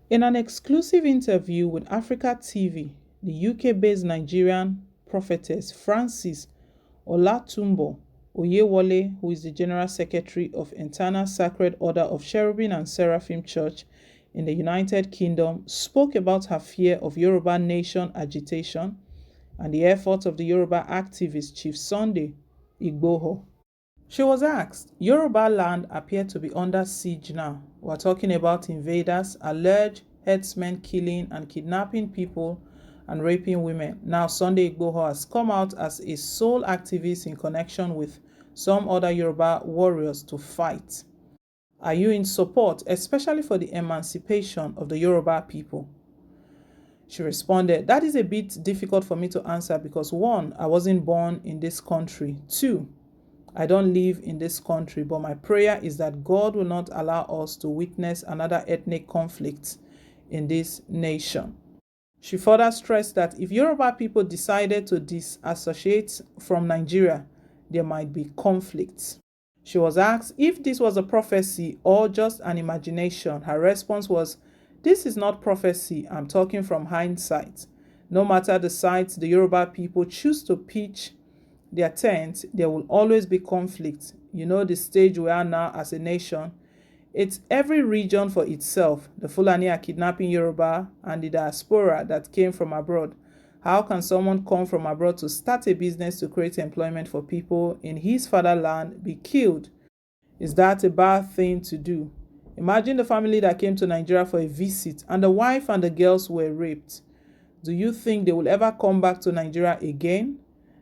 In an exclusive interview with Africa TV, the UK-based Nigerian prophetess Francis Olatunbo Oyewole, who is the General Secretary of Eternal Sacred Order of Cherubim and Seraphim Church in the United Kingdom, spoke about her fear of Yoruba nation agitation and the efforts of the Yoruba activist Chief Sunday Igboho. She was asked, Yoruba land appeared to be under siege now. We're talking about invaders, alleged herdsmen killing and kidnapping people and raping women. Now Sunday Igboho has come out as a sole activist in connection with some other Yoruba warriors to fight. Are you in support, especially for the emancipation of the Yoruba people? She responded, that is a bit difficult for me to answer because 1, I wasn't born in this country. 2, I don't live in this country, but my prayer is that God will not allow us to witness another ethnic conflict in this nation. She further stressed that if Yoruba people decided to disassociate from Nigeria, there might be conflicts. She was asked if this was a prophecy or just an imagination. Her response was, this is not prophecy, I'm talking from hindsight. No matter the sites the Yoruba people choose to pitch their tent, there will always be conflict. You know the stage we are now as a nation. It's every region for itself. The Fulani are kidnapping Yoruba and the diaspora that came from abroad. How can someone come from abroad to start a business to create employment for people in his fatherland be killed? Is that a bad thing to do? Imagine the family that came to Nigeria for a visit and the wife and the girls were raped. Do you think they will ever come back to Nigeria again?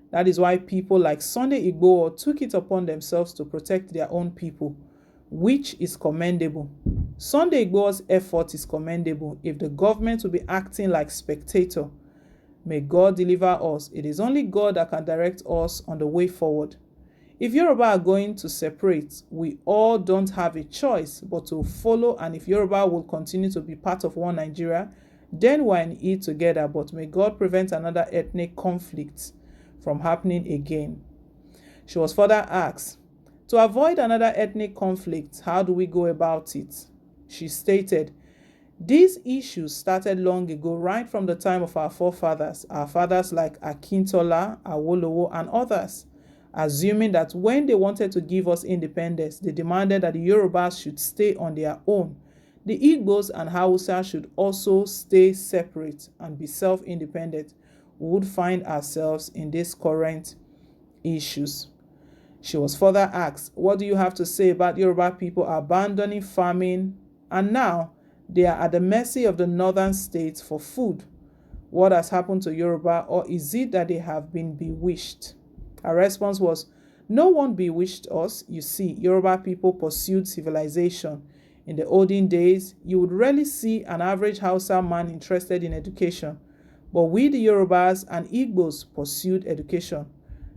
That is why people like Sunday Igboho took it upon themselves to protect their own people, which is commendable. Sunday Igboho's effort is commendable if the government will be acting like spectator. May God deliver us. It is only God that can direct us on the way forward. If Yoruba are going to separate, we all don't have a choice but to follow, and if Yoruba will continue to be part of one Nigeria, then we're in it together, but may God prevent another ethnic conflict from happening again. She was further asked, to avoid another ethnic conflict, how do we go about it? She stated, these issues started long ago, right from the time of our forefathers, our fathers like Akintola, Awolowo, and others, assuming that when they wanted to give us independence, they demanded that the Yorubas should stay on their own. The Igbos and Hausa should also stay separate and be self-independent. We would find ourselves in these current issues. She was further asked, what do you have to say about Yoruba people abandoning farming and now they are at the mercy of the northern states for food? What has happened to Yoruba, or is it that they have been bewitched? Her response was, no one bewitched us. You see, Yoruba people pursued civilization. In the olden days, you would rarely see an average Hausa man interested in education. But we, the Yorubas and Igbos, pursued education.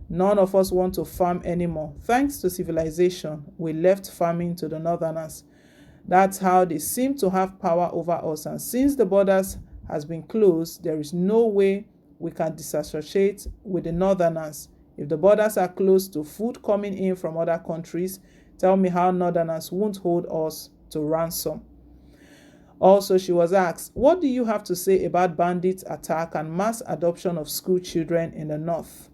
None of us want to farm anymore. Thanks to civilization, we left farming to the northerners. That's how they seem to have power over us. And since the borders has been closed, there is no way we can disassociate with the northerners. If the borders are closed to food coming in from other countries, tell me how northerners won't hold us to ransom. Also, she was asked, what do you have to say about bandits' attack and mass adoption of school children in the north?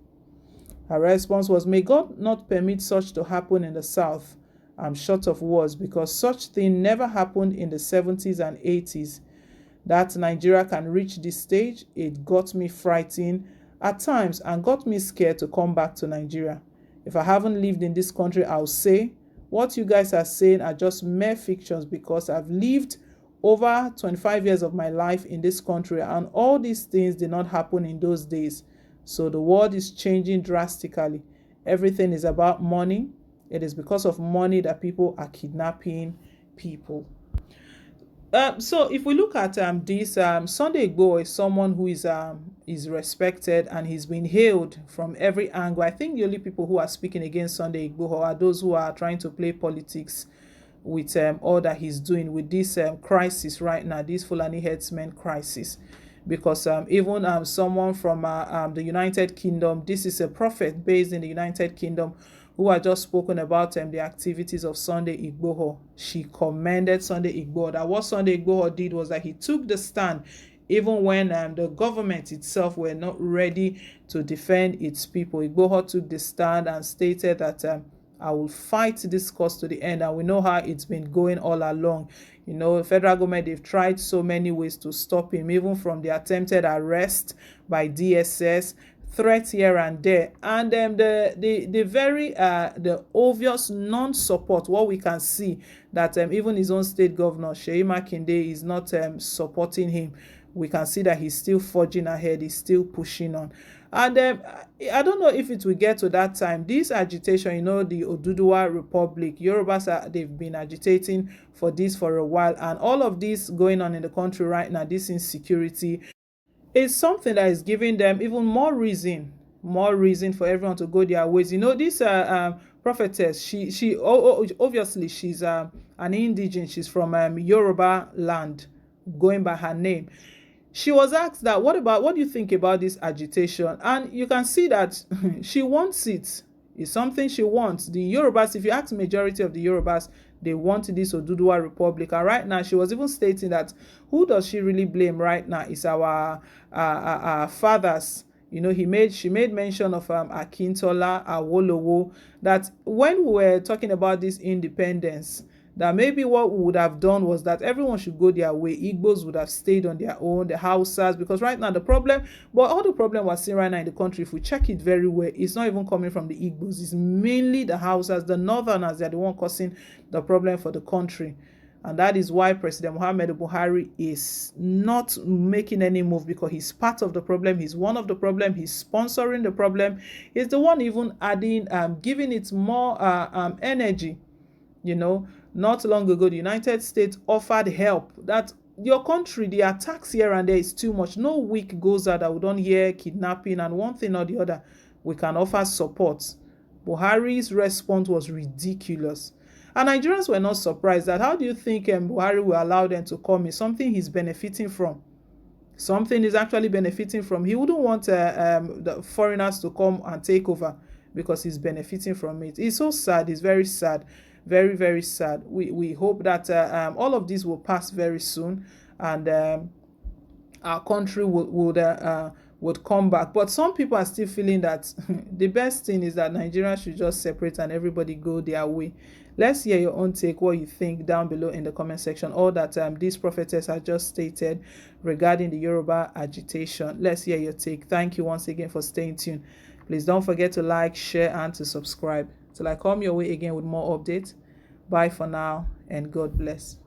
Her response was, may God not permit such to happen in the south. I'm short of words because such thing never happened in the 70s and 80s. That Nigeria can reach this stage, it got me frightened at times and got me scared to come back to Nigeria. If I haven't lived in this country, I'll say what you guys are saying are just mere fictions because I've lived over 25 years of my life in this country and all these things did not happen in those days. So the world is changing drastically. Everything is about money. It is because of money that people are kidnapping people. So if we look at this, Sunday Igboho is someone who is respected and he's been hailed from every angle. I think the only people who are speaking against Sunday Igboho are those who are trying to play politics with all that he's doing with this crisis right now, this Fulani herdsmen crisis. Because even someone from the United Kingdom, this is a prophet based in the United Kingdom, who had just spoken about the activities of Sunday Igboho. She commended Sunday Igboho. That what Sunday Igboho did was that he took the stand even when the government itself were not ready to defend its people. Igboho took the stand and stated that I will fight this cause to the end. And we know how it's been going all along. You know, the federal government, they've tried so many ways to stop him, even from the attempted arrest by DSS, threats here and there, and the very the obvious non-support. What we can see that even his own state governor Seyi Makinde is not supporting him. We can see that he's still forging ahead, he's still pushing on. And I don't know if it will get to that time. This agitation, you know, the Oduduwa Republic, Yorubas, they've been agitating for this for a while, and all of this going on in the country right now, this insecurity, is something that is giving them even more reason for everyone to go their ways. You know, this prophetess, she obviously she's an indigene. She's from Yoruba land, going by her name. She was asked that, what do you think about this agitation? And you can see that she wants it. It's something she wants. The Yorubas, if you ask majority of the Yorubas, they want this Oduduwa Republic. And right now, she was even stating that who does she really blame right now is our fathers. You know, she made mention of Akintola, Awolowo, that when we were talking about this independence, that maybe what we would have done was that everyone should go their way. Igbos would have stayed on their own, the Hausas, because right now all the problem we're seeing right now in the country, if we check it very well, it's not even coming from the Igbos. It's mainly the Hausas, the Northerners. They're the one causing the problem for the country. And that is why President Muhammadu Buhari is not making any move, because he's part of the problem. He's one of the problem. He's sponsoring the problem. He's the one even adding, giving it more energy. You know, not long ago, the United States offered help. That your country, the attacks here and there is too much. No week goes out that we don't hear kidnapping and one thing or the other. We can offer support. Buhari's response was ridiculous. And Nigerians were not surprised. That how do you think Buhari will allow them to come? It's something he's benefiting from. Something is actually benefiting from. He wouldn't want the foreigners to come and take over because he's benefiting from it. It's so sad. It's very sad. Very, very sad. We hope that all of this will pass very soon, and our country would come back. But some people are still feeling that the best thing is that Nigeria should just separate and everybody go their way. Let's hear your own take, what you think down below in the comment section, or that this prophetess has just stated regarding the Yoruba agitation. Let's hear your take. Thank you once again for staying tuned. Please don't forget to like, share, and to subscribe. Till I come your way again with more updates. Bye for now, and God bless.